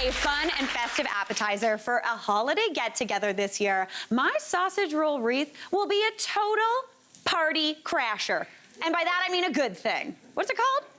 a fun and festive appetizer for a holiday get-together this year, my sausage roll wreath will be a total party crasher. And by that, I mean a good thing. What's it called?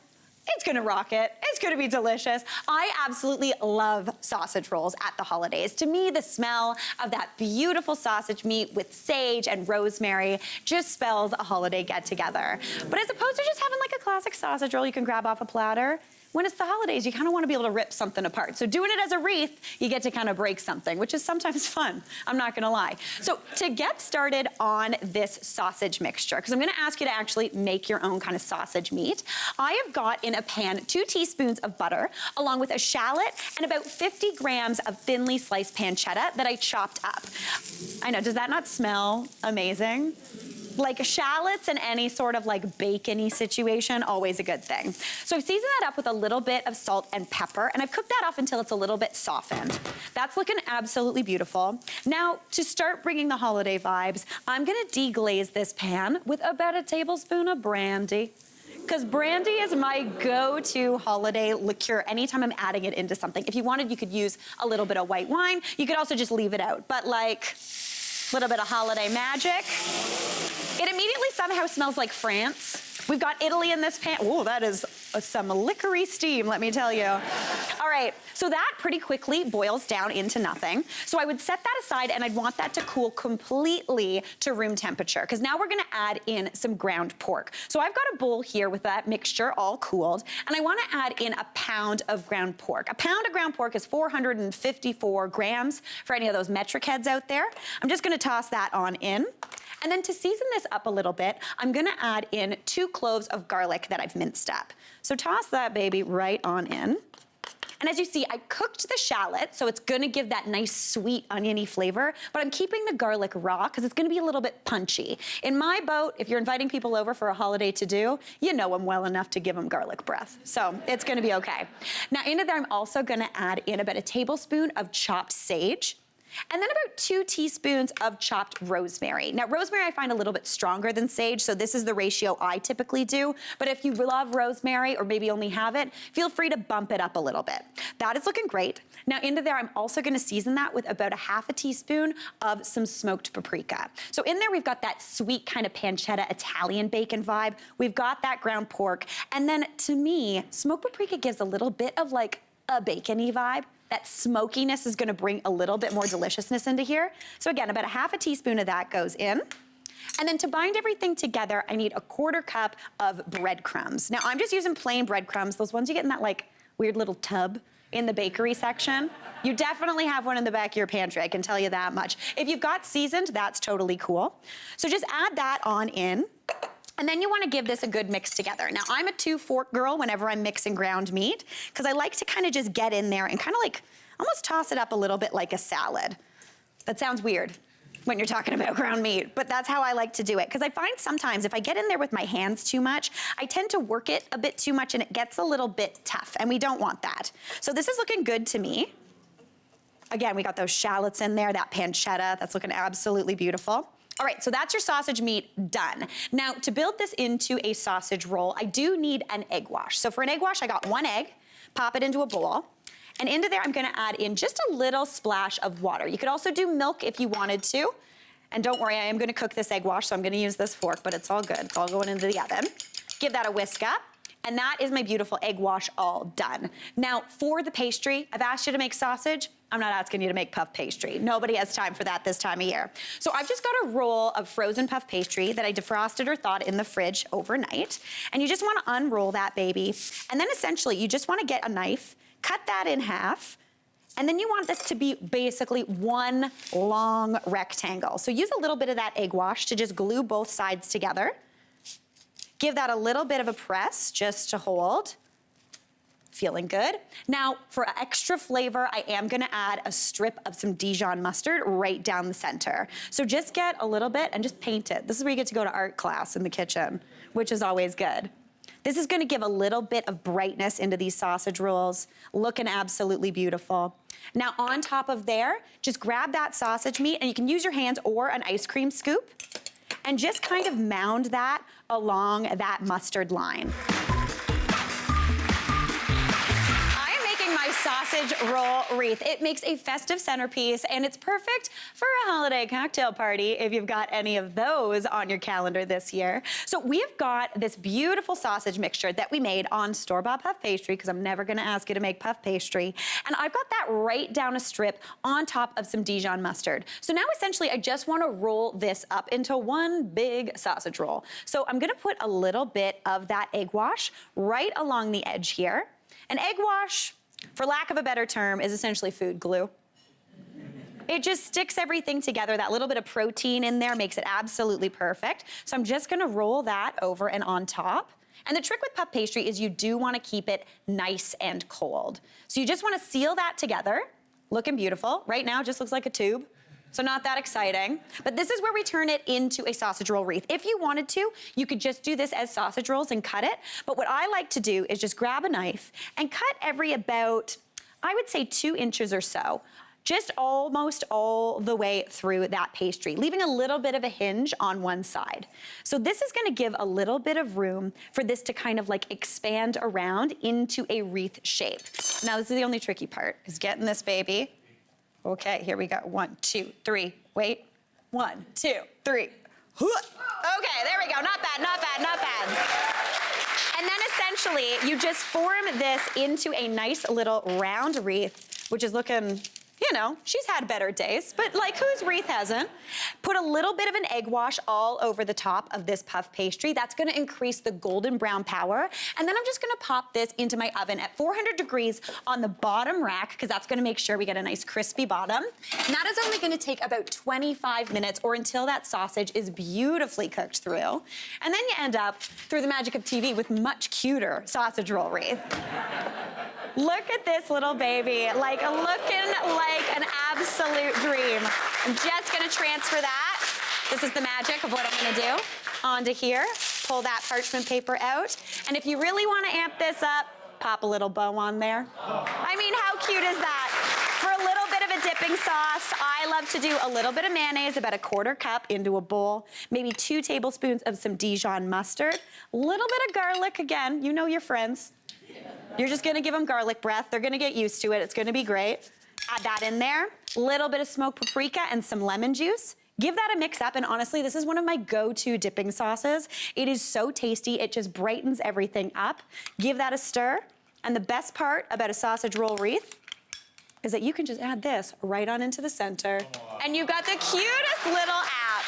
It's gonna rock it. It's gonna be delicious. I absolutely love sausage rolls at the holidays. To me, the smell of that beautiful sausage meat with sage and rosemary just spells a holiday get-together. But as opposed to just having like a classic sausage roll you can grab off a platter, when it's the holidays, you kind of want to be able to rip something apart. So doing it as a wreath, you get to kind of break something, which is sometimes fun, I'm not gonna lie. So to get started on this sausage mixture, because I'm gonna ask you to actually make your own kind of sausage meat, I have got in a pan 2 teaspoons of butter, along with a shallot and about 50 grams of thinly sliced pancetta that I chopped up. I know, does that not smell amazing? Like shallots in any sort of like bacon-y situation, always a good thing. So I've seasoned that up with a little bit of salt and pepper, and I've cooked that off until it's a little bit softened. That's looking absolutely beautiful. Now, to start bringing the holiday vibes, I'm gonna deglaze this pan with about a tablespoon of brandy. Because brandy is my go-to holiday liqueur anytime I'm adding it into something. If you wanted, you could use a little bit of white wine. You could also just leave it out, but like, a little bit of holiday magic. It immediately somehow smells like France. We've got Italy in this pan. Oh, that is some liquor-y steam, let me tell you. All right, so that pretty quickly boils down into nothing. So I would set that aside and I'd want that to cool completely to room temperature, because now we're gonna add in some ground pork. So I've got a bowl here with that mixture all cooled, and I wanna add in a pound of ground pork. A pound of ground pork is 454 grams for any of those metric heads out there. I'm just gonna toss that on in. And then to season this up a little bit, I'm gonna add in 2 cloves of garlic that I've minced up. So toss that baby right on in. And as you see, I cooked the shallot, so it's gonna give that nice sweet oniony flavor, but I'm keeping the garlic raw because it's gonna be a little bit punchy. In my boat, if you're inviting people over for a holiday to do, you know them well enough to give them garlic breath. So it's gonna be okay. Now into there, I'm also gonna add in about a tablespoon of chopped sage, and then about 2 teaspoons of chopped rosemary. Now, rosemary I find a little bit stronger than sage, so this is the ratio I typically do. But if you love rosemary or maybe only have it, feel free to bump it up a little bit. That is looking great. Now into there, I'm also gonna season that with about a half a teaspoon of some smoked paprika. So in there, we've got that sweet kind of pancetta Italian bacon vibe. We've got that ground pork. And then to me, smoked paprika gives a little bit of like a bacon-y vibe. That smokiness is gonna bring a little bit more deliciousness into here. So again, about a half a teaspoon of that goes in. And then to bind everything together, I need a 1/4 cup of breadcrumbs. Now I'm just using plain breadcrumbs, those ones you get in that like weird little tub in the bakery section. You definitely have one in the back of your pantry, I can tell you that much. If you've got seasoned, that's totally cool. So just add that on in. And then you wanna give this a good mix together. Now, I'm a 2-fork girl whenever I'm mixing ground meat, because I like to kind of just get in there and kind of like almost toss it up a little bit like a salad. That sounds weird when you're talking about ground meat, but that's how I like to do it. Because I find sometimes if I get in there with my hands too much, I tend to work it a bit too much and it gets a little bit tough, and we don't want that. So this is looking good to me. Again, we got those shallots in there, that pancetta, that's looking absolutely beautiful. All right, so that's your sausage meat done. Now, to build this into a sausage roll, I do need an egg wash. So for an egg wash, I got 1 egg, pop it into a bowl, and into there, I'm gonna add in just a little splash of water. You could also do milk if you wanted to. And don't worry, I am gonna cook this egg wash, so I'm gonna use this fork, but it's all good. It's all going into the oven. Give that a whisk up. And that is my beautiful egg wash all done. Now, for the pastry, I've asked you to make sausage. I'm not asking you to make puff pastry. Nobody has time for that this time of year. So I've just got a roll of frozen puff pastry that I defrosted or thawed in the fridge overnight. And you just wanna unroll that baby. And then essentially, you just wanna get a knife, cut that in half, and then you want this to be basically one long rectangle. So use a little bit of that egg wash to just glue both sides together. Give that a little bit of a press just to hold. Feeling good. Now, for extra flavor, I am gonna add a strip of some Dijon mustard right down the center. So just get a little bit and just paint it. This is where you get to go to art class in the kitchen, which is always good. This is gonna give a little bit of brightness into these sausage rolls, looking absolutely beautiful. Now on top of there, just grab that sausage meat, and you can use your hands or an ice cream scoop, and just kind of mound that along that mustard line. I am making my sausage roll wreath. It makes a festive centerpiece, and it's perfect for a holiday cocktail party if you've got any of those on your calendar this year. So we've got this beautiful sausage mixture that we made on store-bought puff pastry, because I'm never gonna ask you to make puff pastry. And I've got that right down a strip on top of some Dijon mustard. So now essentially I just wanna roll this up into one big sausage roll. So I'm gonna put a little bit of that egg wash right along the edge here. An egg wash, for lack of a better term, is essentially food glue. It just sticks everything together. That little bit of protein in there makes it absolutely perfect. So I'm just gonna roll that over and on top. And the trick with puff pastry is you do wanna keep it nice and cold. So you just wanna seal that together, looking beautiful. Right now it just looks like a tube. So not that exciting. But this is where we turn it into a sausage roll wreath. If you wanted to, you could just do this as sausage rolls and cut it. But what I like to do is just grab a knife and cut every about, I would say 2 inches or so, just almost all the way through that pastry, leaving a little bit of a hinge on one side. So this is gonna give a little bit of room for this to kind of like expand around into a wreath shape. Now this is the only tricky part, is getting this baby. Okay, here we go. 1, 2, 3. Wait. 1, 2, 3. Okay, there we go. Not bad, not bad, not bad. And then essentially, you just form this into a nice little round wreath, which is looking, you know, she's had better days, but like whose wreath hasn't? Put a little bit of an egg wash all over the top of this puff pastry. That's gonna increase the golden brown power. And then I'm just gonna pop this into my oven at 400 degrees on the bottom rack, because that's gonna make sure we get a nice crispy bottom. And that is only gonna take about 25 minutes, or until that sausage is beautifully cooked through. And then you end up, through the magic of TV, with much cuter sausage roll wreath. Look at this little baby, like looking like an absolute dream. I'm just gonna transfer that. This is the magic of what I'm gonna do. Onto here, pull that parchment paper out. And if you really wanna amp this up, pop a little bow on there. I mean, how cute is that? For a little bit of a dipping sauce, I love to do a little bit of mayonnaise, about a 1/4 cup into a bowl, maybe 2 tablespoons of some Dijon mustard, a little bit of garlic, again, you know your friends. You're just gonna give them garlic breath. They're gonna get used to it. It's gonna be great. Add that in there. A little bit of smoked paprika and some lemon juice. Give that a mix up, and honestly, this is one of my go-to dipping sauces. It is so tasty. It just brightens everything up. Give that a stir. And the best part about a sausage roll wreath is that you can just add this right on into the center. And you've got the cutest little app.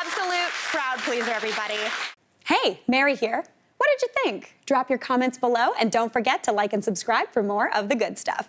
Absolute crowd pleaser, everybody. Hey, Mary here. What did you think? Drop your comments below, and don't forget to like and subscribe for more of the good stuff.